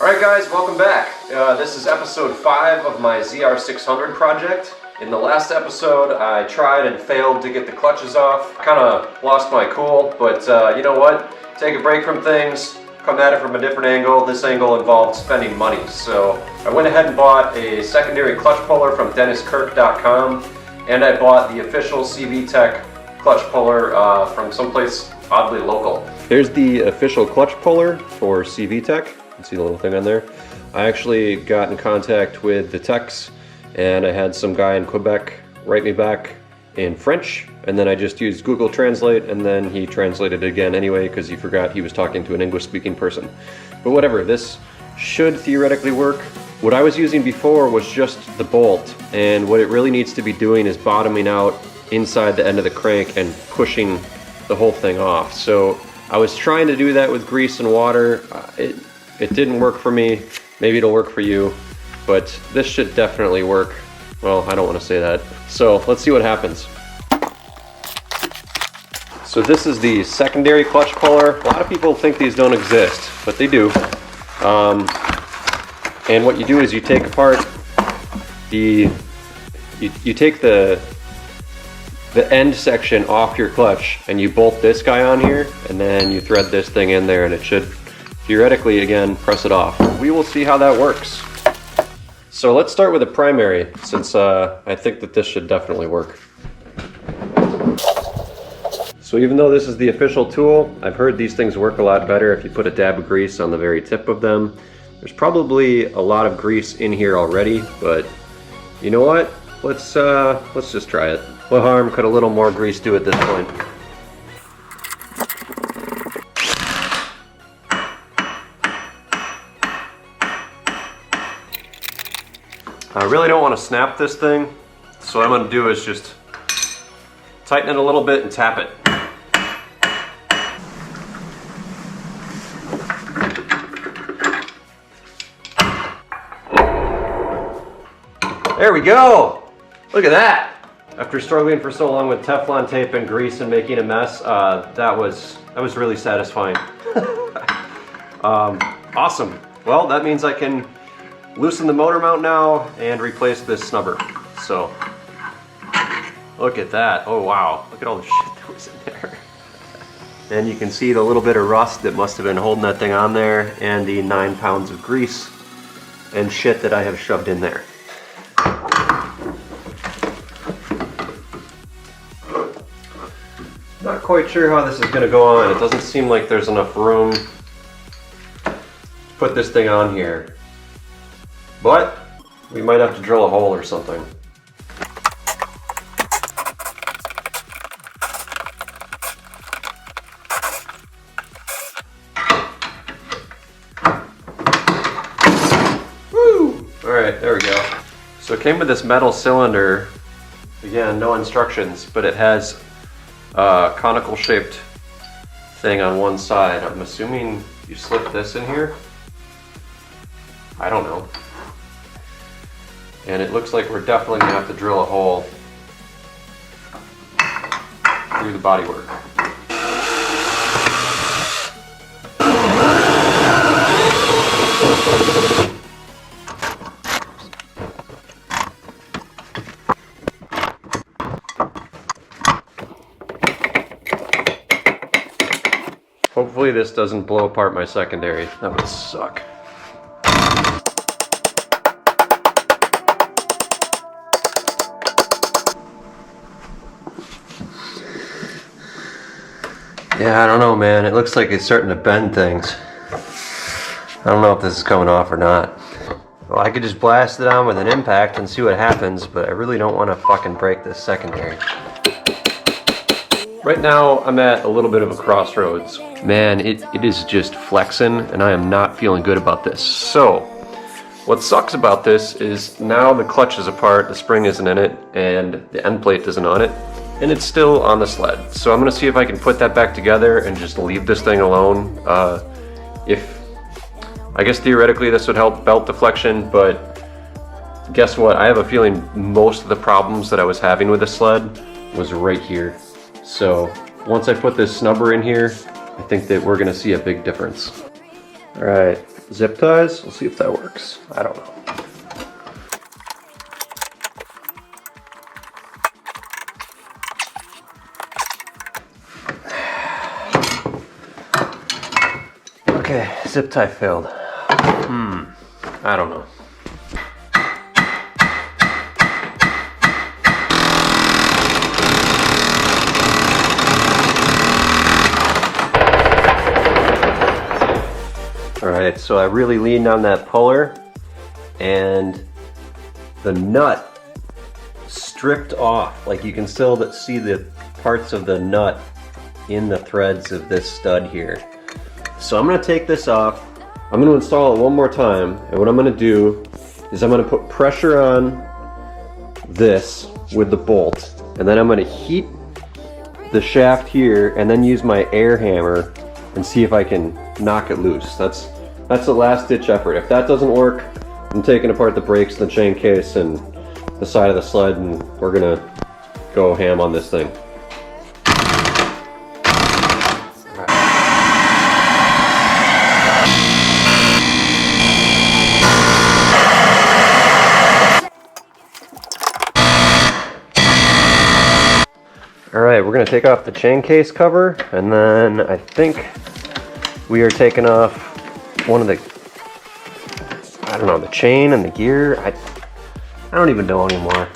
Alright guys, welcome back. This is episode 5 of my ZR600 project. In the last episode, I tried and failed to get the clutches off. Kind of lost my cool, but you know what? Take a break from things, come at it from a different angle. This angle involved spending money. So I went ahead and bought a secondary clutch puller from DennisKirk.com, and I bought the official CV Tech clutch puller from someplace oddly local. Here's the official clutch puller for CV Tech. You can see the little thing on there. I actually got in contact with the techs, and I had some guy in Quebec write me back in French, and then I just used Google Translate, and then he translated it again anyway because he forgot he was talking to an English-speaking person. But whatever, this should theoretically work. What I was using before was just the bolt, and what it really needs to be doing is bottoming out inside the end of the crank and pushing the whole thing off. So I was trying to do that with grease and water. It didn't work for me. Maybe it'll work for you, but this should definitely work. Well, I don't want to say that. So let's see what happens. So this is the secondary clutch puller. A lot of people think these don't exist, but they do. And what you do is you take apart you take the end section off your clutch, and you bolt this guy on here, and then you thread this thing in there, and it should theoretically, again, press it off. We will see how that works. So let's start with a primary, since I think that this should definitely work. So even though this is the official tool, I've heard these things work a lot better if you put a dab of grease on the very tip of them. There's probably a lot of grease in here already, but you know what? Let's just try it. What harm could a little more grease do at this point? I really don't want to snap this thing, so what I'm going to do is just tighten it a little bit and tap it. There we go! Look at that! After struggling for so long with Teflon tape and grease and making a mess, that was really satisfying. Awesome. Well, that means I can loosen the motor mount now and replace this snubber. So, look at that. Oh wow, look at all the shit that was in there. And you can see the little bit of rust that must have been holding that thing on there, and the 9 pounds of grease and shit that I have shoved in there. Not quite sure how this is going to go on. It doesn't seem like there's enough room to put this thing on here. But we might have to drill a hole or something. Woo! Alright, there we go. So it came with this metal cylinder. Again, no instructions, but it has a conical shaped thing on one side. I'm assuming you slip this in here. I don't know. And it looks like we're definitely going to have to drill a hole through the bodywork. Hopefully this doesn't blow apart my secondary. That would suck. Yeah, I don't know, man. It looks like it's starting to bend things. I don't know if this is coming off or not. Well, I could just blast it on with an impact and see what happens, but I really don't want to fucking break this secondary. Right now, I'm at a little bit of a crossroads. Man, it is just flexing, and I am not feeling good about this. So, what sucks about this is now the clutch is apart, the spring isn't in it, and the end plate isn't on it. And it's still on the sled. So I'm gonna see if I can put that back together and just leave this thing alone. I guess theoretically this would help belt deflection, but guess what? I have a feeling most of the problems that I was having with the sled was right here. So once I put this snubber in here, I think that we're gonna see a big difference. All right, zip ties. We'll see if that works. I don't know. Okay, zip tie failed. I don't know. Alright, so I really leaned on that puller and the nut stripped off. Like you can still see the parts of the nut in the threads of this stud here. So I'm going to take this off. I'm going to install it one more time, and what I'm going to do is I'm going to put pressure on this with the bolt, and then I'm going to heat the shaft here and then use my air hammer and see if I can knock it loose. That's the last ditch effort. If that doesn't work, I'm taking apart the brakes, the chain case, and the side of the sled, and we're going to go ham on this thing. Alright, we're going to take off the chain case cover, and then I think we are taking off one of the, I don't know, the chain and the gear. I don't even know anymore.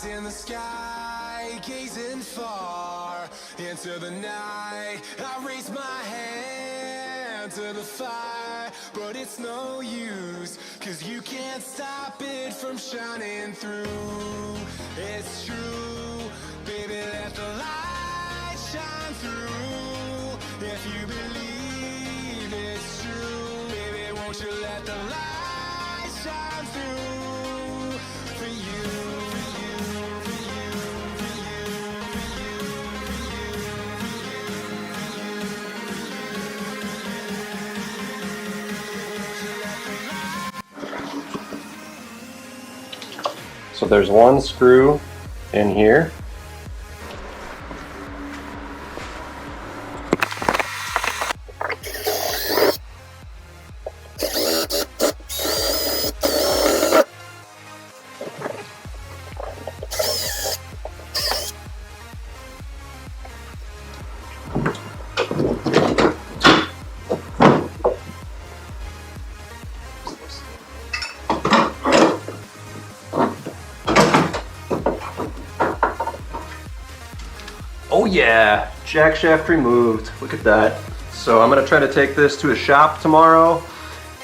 In the sky, gazing far into the night, I raise my hand to the fire, but it's no use, 'cause you can't stop it from shining through. It's true, baby, let the light shine through. If you believe it's true, baby, won't you let the light shine through for you. So there's one screw in here. Oh yeah, jack shaft removed. Look at that. So I'm gonna try to take this to a shop tomorrow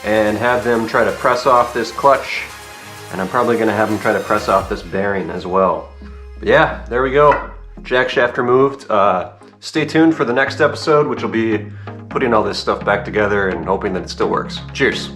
and have them try to press off this clutch, and I'm probably gonna have them try to press off this bearing as well. But yeah, there we go. Jack shaft removed. Stay tuned for the next episode, which will be putting all this stuff back together and hoping that it still works. Cheers.